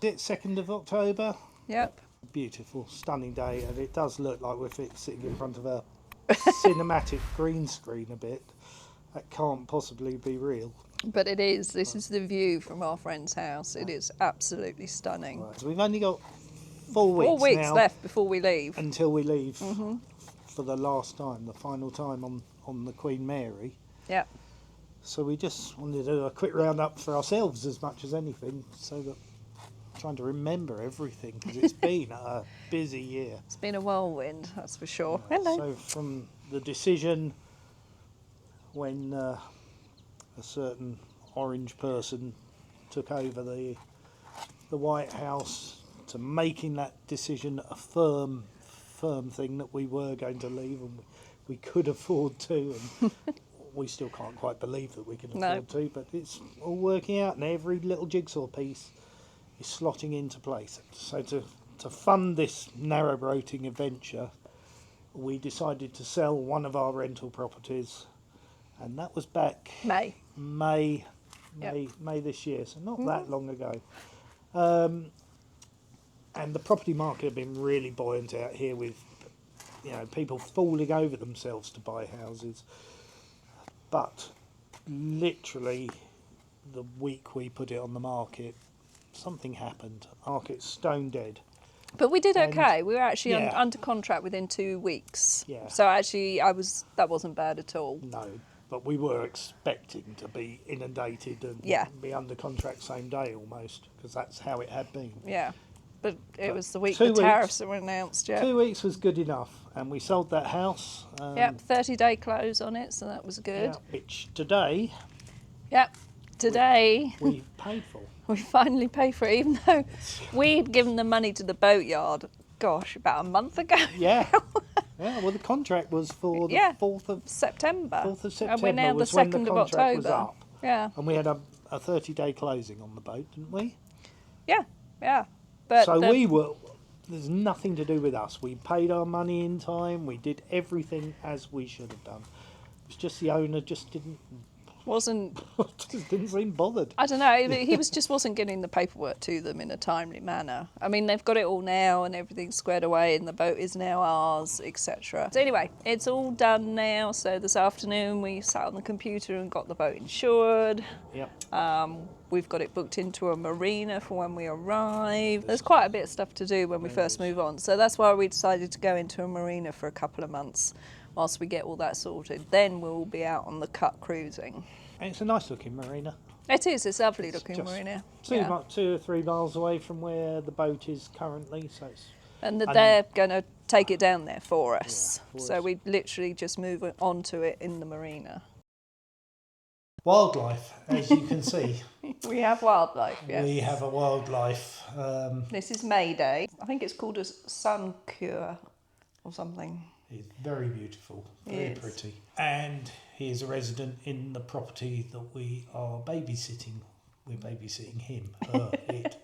It's 2nd of October. Yep. Beautiful, stunning day, and it does look like we're sitting in front of a cinematic green screen a bit. That can't possibly be real. But it is. This is the view from our friend's house. It is absolutely stunning. Right, so we've only got 4 weeks, 4 weeks now left before we leave. until we leave for the last time, the final time on the Queen Mary. Yep. So we just wanted to do a quick roundup for ourselves as much as anything, so that trying to remember everything, because it's been a busy year. It's been a whirlwind, that's for sure. Hello. So from the decision when a certain orange person took over the White House, to making that decision a firm thing that we were going to leave, and we could afford to, and we still can't quite believe that we can afford to, but it's all working out, and every little jigsaw piece is slotting into place. So to fund this narrowboating adventure, we decided to sell one of our rental properties, and that was back May this year, so not that long ago. And the property market had been really buoyant out here, with people falling over themselves to buy houses. But literally the week we put it on the market, something happened. Market's stone dead. But we did okay. We were actually under contract within 2 weeks. Yeah. So actually, that wasn't bad at all. No, but we were expecting to be inundated and be under contract same day almost, because that's how it had been. Yeah. But it was the week the tariffs were announced, 2 weeks was good enough, and we sold that house. 30-day close on it, so that was good. Which today... Today... we paid for. We finally paid for it, even though we'd given the money to the boatyard, about a month ago. Yeah. Well, the contract was for the 4th of September. 4th of September. And we're now the 2nd of October. Was up. Yeah. And we had a 30-day closing on the boat, didn't we? Yeah. But so there's nothing to do with us. We paid our money in time. We did everything as we should have done. It was just the owner just didn't seem bothered. I don't know. He wasn't getting the paperwork to them in a timely manner. I mean, they've got it all now and everything's squared away, and the boat is now ours, etc. So anyway, it's all done now. So this afternoon we sat on the computer and got the boat insured. Yep. We've got it booked into a marina for when we arrive. There's quite a bit of stuff to do when we first move on. So that's why we decided to go into a marina for a couple of months whilst we get all that sorted. Then we'll be out on the cut cruising. And it's a nice looking marina. It is. It's a lovely looking marina. 2 or 3 miles away from where the boat is currently. So it's... And they're going to take it down there for us. So we literally just move on to it in the marina. Wildlife, as you can see. We have wildlife, yes. We have a wildlife. This is May Day. I think it's called a Sun Conure or something. He's very beautiful, very pretty. And he is a resident in the property that we are babysitting. We're babysitting him, it.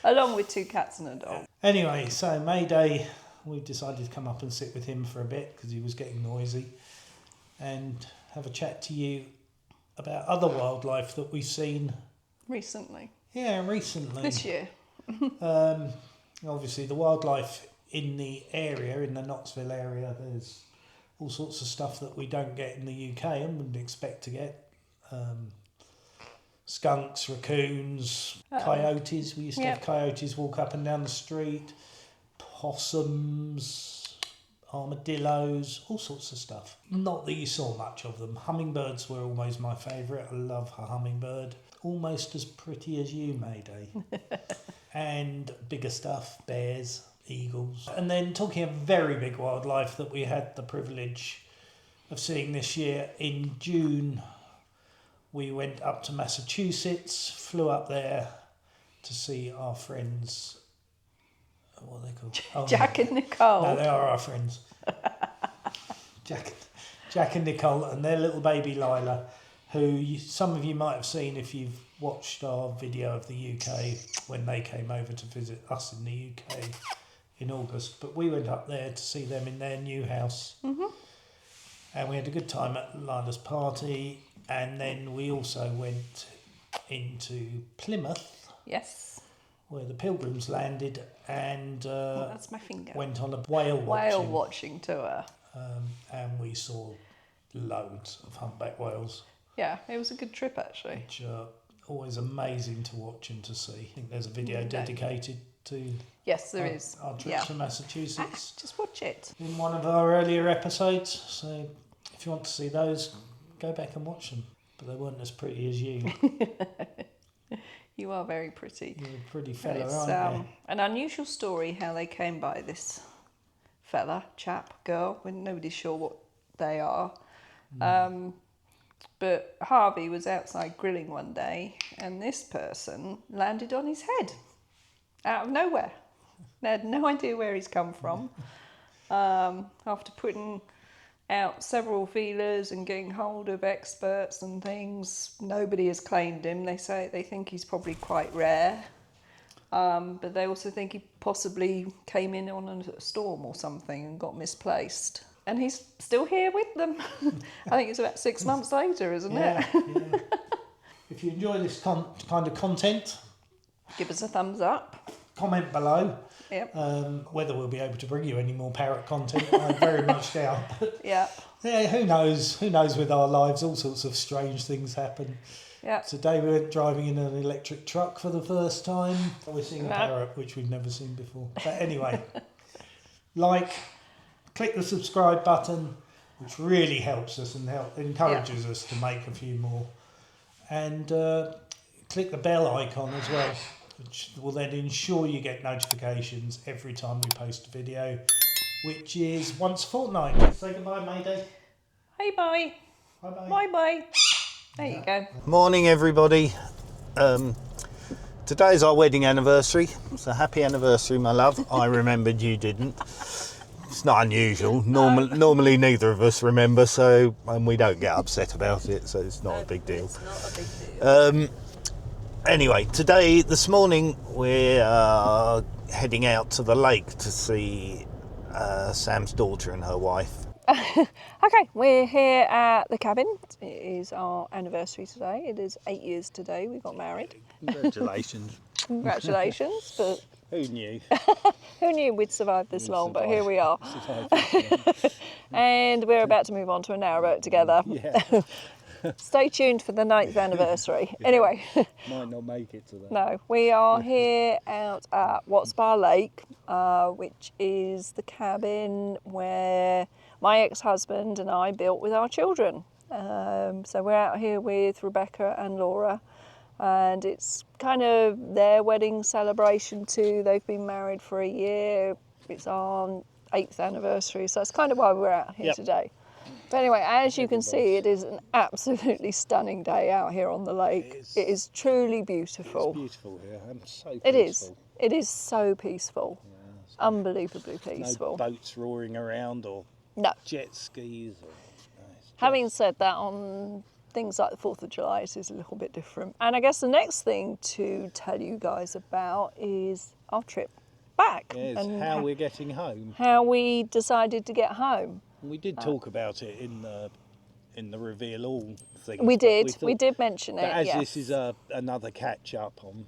Along with 2 cats and a dog. Anyway, so May Day, we decided to come up and sit with him for a bit because he was getting noisy, and have a chat to you about other wildlife that we've seen recently. Yeah, recently. This year. Obviously, the wildlife in the area, in the Knoxville area, there's all sorts of stuff that we don't get in the UK and wouldn't expect to get. Skunks, raccoons, coyotes. We used to have coyotes walk up and down the street. Possums, armadillos, all sorts of stuff. Not that you saw much of them. Hummingbirds were always my favourite. I love a hummingbird. Almost as pretty as you, Mayday. And bigger stuff, bears, eagles. And then talking of very big wildlife that we had the privilege of seeing this year, in June we went up to Massachusetts, flew up there to see our friends. What are they called? Jack and Nicole. No, they are our friends. Jack and Nicole and their little baby Lila, who some of you might have seen if you've watched our video of the UK when they came over to visit us in the UK in August. But we went up there to see them in their new house. Mm-hmm. And we had a good time at Lila's party. And then we also went into Plymouth Yes. where the pilgrims landed and That's my finger. went on a whale Whale watching. watching tour. And we saw loads of humpback whales, Yeah, it was a good trip actually. which are always amazing to watch and to see. I think there's a video dedicated to Yes, there is. our trips to Massachusetts Just watch it. in one of our earlier episodes. So if you want to see those, go back and watch them. But they weren't as pretty as you. You are very pretty. You're a pretty fella, It's aren't you? an unusual story how they came by this fella, chap, girl, when nobody's sure what they are. But Harvey was outside grilling one day and this person landed on his head out of nowhere. They had no idea where he's come from. After putting out several feelers and getting hold of experts and things, nobody has claimed him. They say they think he's probably quite rare. But they also think he possibly came in on a storm or something and got misplaced. And he's still here with them. I think it's about 6 months later, isn't it? Yeah. If you enjoy this kind of content, Give us a thumbs up. comment below. Yep. Whether we'll be able to bring you any more parrot content, I very much doubt. But Yeah. yeah, who knows? Who knows with our lives? All sorts of strange things happen. Yeah. Today we went driving in an electric truck for the first time. We're seeing a No. parrot, which we've never seen before. But anyway, click the subscribe button, which really helps us and encourages us to make a few more. And click the bell icon as well, which will then ensure you get notifications every time we post a video, which is once a fortnight. Say goodbye, Mayday. Hey, bye. Bye-bye. Bye-bye. There you go. Morning, everybody. Today's our wedding anniversary. So happy anniversary, my love. I remembered, you didn't. It's not unusual. Normally neither of us remember, and we don't get upset about it, so it's not a big deal. It's not a big deal. Anyway, this morning, we're heading out to the lake to see Sam's daughter and her wife. Okay, we're here at the cabin. It is our anniversary today. It is 8 years today we got married. Congratulations. Congratulations. But Who knew? who knew we'd survive this long, but here we are. And we're about to move on to a narrowboat together. Yeah. Stay tuned for the 9th anniversary. Anyway, Might not make it to that. no, we are here out at Wattsbar Lake, which is the cabin where my ex-husband and I built with our children. So we're out here with Rebecca and Laura, and it's kind of their wedding celebration too. They've been married for a year. It's our 8th anniversary, so that's kind of why we're out here today. But anyway, as you can see, it is an absolutely stunning day out here on the lake. It is truly beautiful. It's beautiful here. I'm so peaceful. It is. It is so peaceful. Yeah, Unbelievably peaceful. No boats roaring around or No. jet skis. Having said that, on things like the 4th of July, it is a little bit different. And I guess the next thing to tell you guys about is our trip back. Yes, and how we're getting home. how we decided to get home. We did talk about it in the reveal all thing. We did mention it, But as yes. this is another catch up on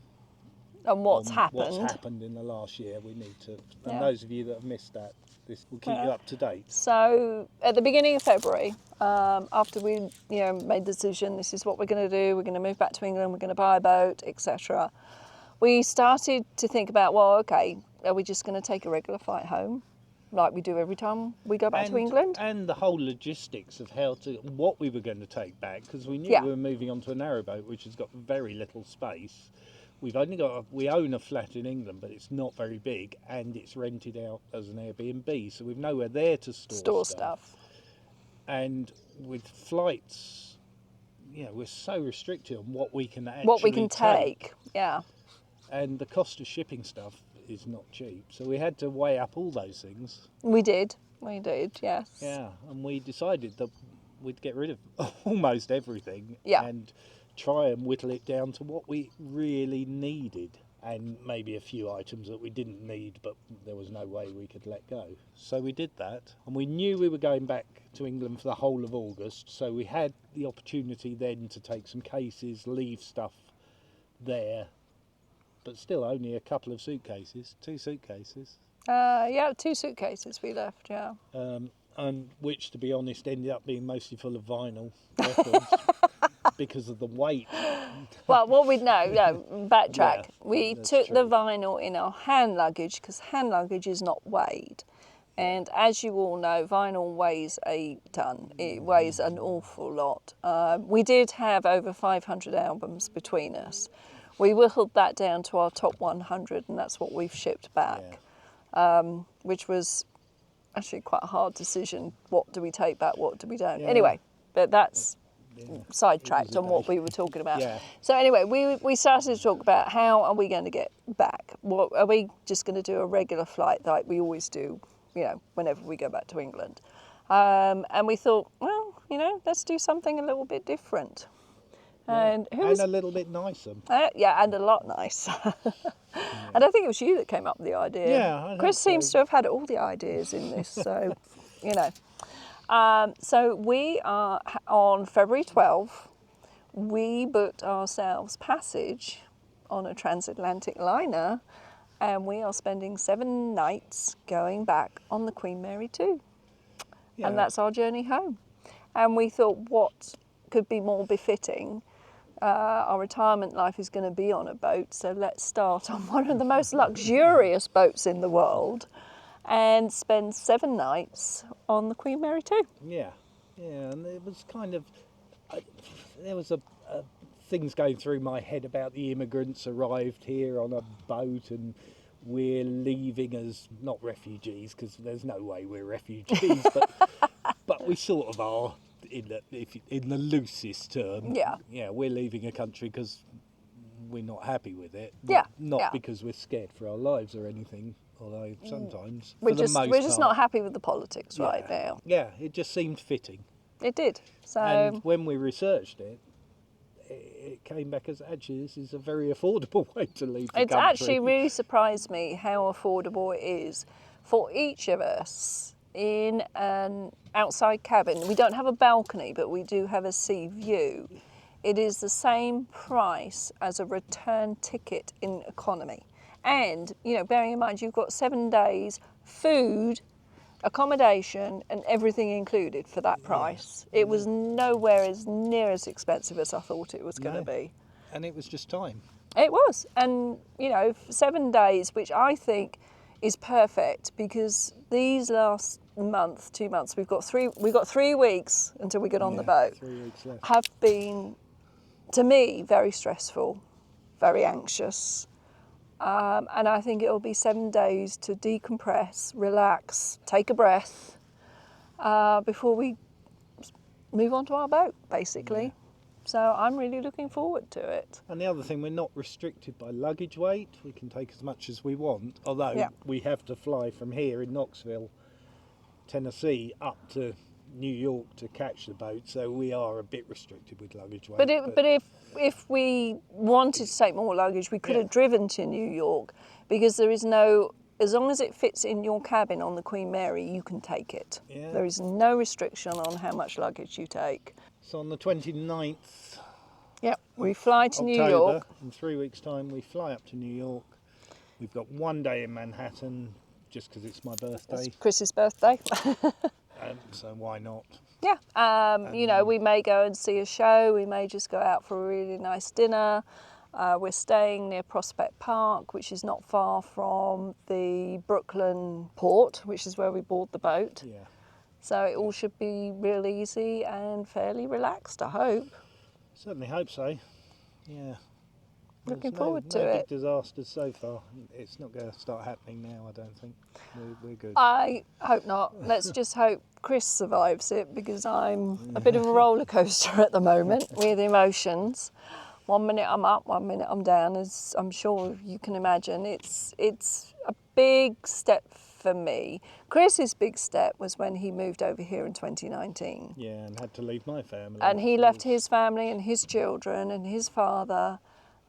what's on happened. what's happened in the last year, we need to. And Yeah. those of you that have missed that, this will keep you up to date. So at the beginning of February, after we made the decision, this is what we're going to do, we're going to move back to England, we're going to buy a boat, etc. We started to think about, well, okay, are we just going to take a regular flight home, like we do every time we go back to England? And the whole logistics of what we were going to take back, because we knew Yeah. we were moving onto a narrowboat, which has got very little space. We own a flat in England, but it's not very big, and it's rented out as an Airbnb, so we've nowhere there to store stuff. And with flights, we're so restricted on what we can actually take. Yeah. And the cost of shipping stuff is not cheap, so we had to weigh up all those things. We did, yes. Yeah, and we decided that we'd get rid of almost everything. Yeah. And try and whittle it down to what we really needed, and maybe a few items that we didn't need but there was no way we could let go. So we did that, and we knew we were going back to England for the whole of August, so we had the opportunity then to take some cases, leave stuff there but still only a couple of suitcases, 2 suitcases. Yeah, 2 suitcases we left, yeah. And which, to be honest, ended up being mostly full of vinyl records because of the weight. Well, what we backtrack. Yeah, We that's took the true. vinyl in our hand luggage because hand luggage is not weighed. And as you all know, vinyl weighs a ton. It weighs an awful lot. We did have over 500 albums between us. We whittled that down to our top 100, and that's what we've shipped back, which was actually quite a hard decision. What do we take back? What do we don't? Yeah. Anyway, but that's sidetracked on what we were talking about. So anyway, we started to talk about how are we going to get back? What, are we just going to do a regular flight like we always do, whenever we go back to England? And we thought, well, let's do something a little bit different. And and a little bit nicer. And a lot nicer. And I think it was you that came up with the idea. Yeah, I think Chris seems so. to have had all the ideas in this, so So we are on February 12th. We booked ourselves passage on a transatlantic liner, and we are spending 7 nights going back on the Queen Mary 2. Yeah. And that's our journey home. And we thought, what could be more befitting? Our retirement life is going to be on a boat, so let's start on one of the most luxurious boats in the world and spend 7 nights on the Queen Mary 2. Yeah, and it was kind of, there was things going through my head about the immigrants arrived here on a boat and we're leaving as, not refugees, because there's no way we're refugees, but we sort of are. In the loosest term, we're leaving a country because we're not happy with it. Not because we're scared for our lives or anything. Although sometimes, we're just not happy with the politics right now. Yeah, it just seemed fitting. It did. So, and when we researched it, it came back as actually this is a very affordable way to leave the country. It actually really surprised me how affordable it is for each of us. In an outside cabin. We don't have a balcony, but we do have a sea view. It is the same price as a return ticket in economy. And, bearing in mind you've got 7 days, food, accommodation and everything included for that price. It was nowhere as near as expensive as I thought it was going to be. And it was just time. It was. And, 7 days, which I think is perfect because these last month, 2 months, we've got 3 weeks until we get on the boat. 3 weeks left. Have been, to me, very stressful, very anxious. And I think it'll be 7 days to decompress, relax, take a breath before we move on to our boat, basically. So I'm really looking forward to it. And the other thing, we're not restricted by luggage weight. We can take as much as we want, although we have to fly from here in Knoxville, Tennessee, up to New York to catch the boat, so we are a bit restricted with luggage weight. But if we wanted to take more luggage, we could have driven to New York, because there is no, as long as it fits in your cabin on the Queen Mary, you can take it. Yeah. There is no restriction on how much luggage you take. So on the 29th, we fly to October, New York. in 3 weeks' time, we fly up to New York. We've got 1 day in Manhattan, just because it's my birthday. It's Chris's birthday. So why not? We may go and see a show. We may just go out for a really nice dinner. We're staying near Prospect Park, which is not far from the Brooklyn port, which is where we board the boat. Yeah. So it all should be real easy and fairly relaxed, I hope. Certainly hope so. Yeah. Looking There's forward to no it. big disasters so far. It's not going to start happening now, I don't think. We're good. I hope not. Let's just hope Chris survives it, because I'm a bit of a roller coaster at the moment with emotions. 1 minute I'm up, 1 minute I'm down, as I'm sure you can imagine. It's a big step for me. Chris's big step was when he moved over here in 2019. Yeah, and had to leave my family. And he left his family and his children and his father.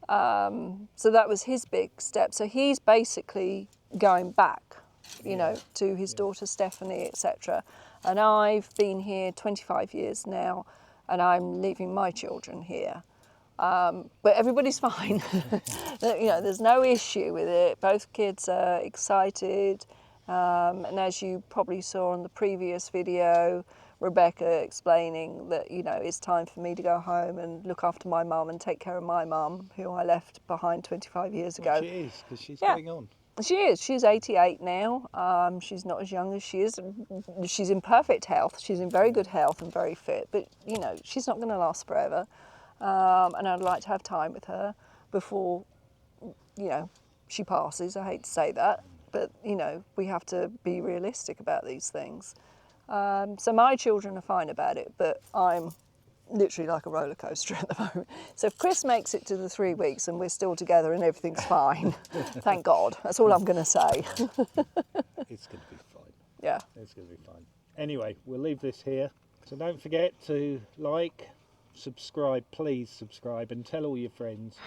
So that was his big step. So he's basically going back, to his daughter Stephanie, etc. And I've been here 25 years now, and I'm leaving my children here. But everybody's fine. You know, there's no issue with it. Both kids are excited. And as you probably saw on the previous video, Rebecca explaining that, you know, it's time for me to go home and look after my mum and take care of my mum, who I left behind 25 years ago. Well, she is, because she's getting on. She is. She's 88 now. She's not as young as she is. She's in perfect health. She's in very good health and very fit. But, you know, she's not going to last forever. And I'd like to have time with her before, you know, she passes. I hate to say that. But, you know, we have to be realistic about these things. So my children are fine about it, but I'm literally like a roller coaster at the moment. So if Chris makes it to the 3 weeks and we're still together and everything's fine, thank God. That's all I'm going to say. It's going to be fine. Yeah. It's going to be fine. Anyway, we'll leave this here. So don't forget to like, subscribe, please subscribe, and tell all your friends.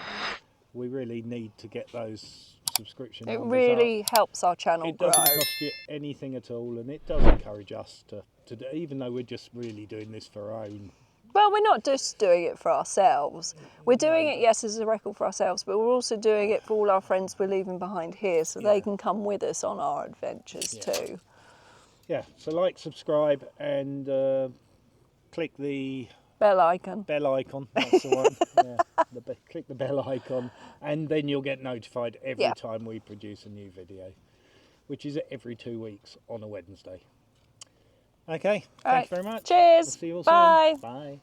We really need to get those subscription It numbers really up. helps our channel It grow. doesn't cost you anything at all, and it does encourage us to do, even though we're just really doing this for our own. Well, we're not just doing it for ourselves. We're doing it, yes, as a record for ourselves, but we're also doing it for all our friends we're leaving behind here, so they can come with us on our adventures too. Yeah, so like, subscribe, and click the Bell icon. bell icon. That's the one. Yeah, click the bell icon, and then you'll get notified every time we produce a new video, which is every 2 weeks on a Wednesday. Okay, thanks very much. Cheers. We'll see you all Bye. soon. Bye.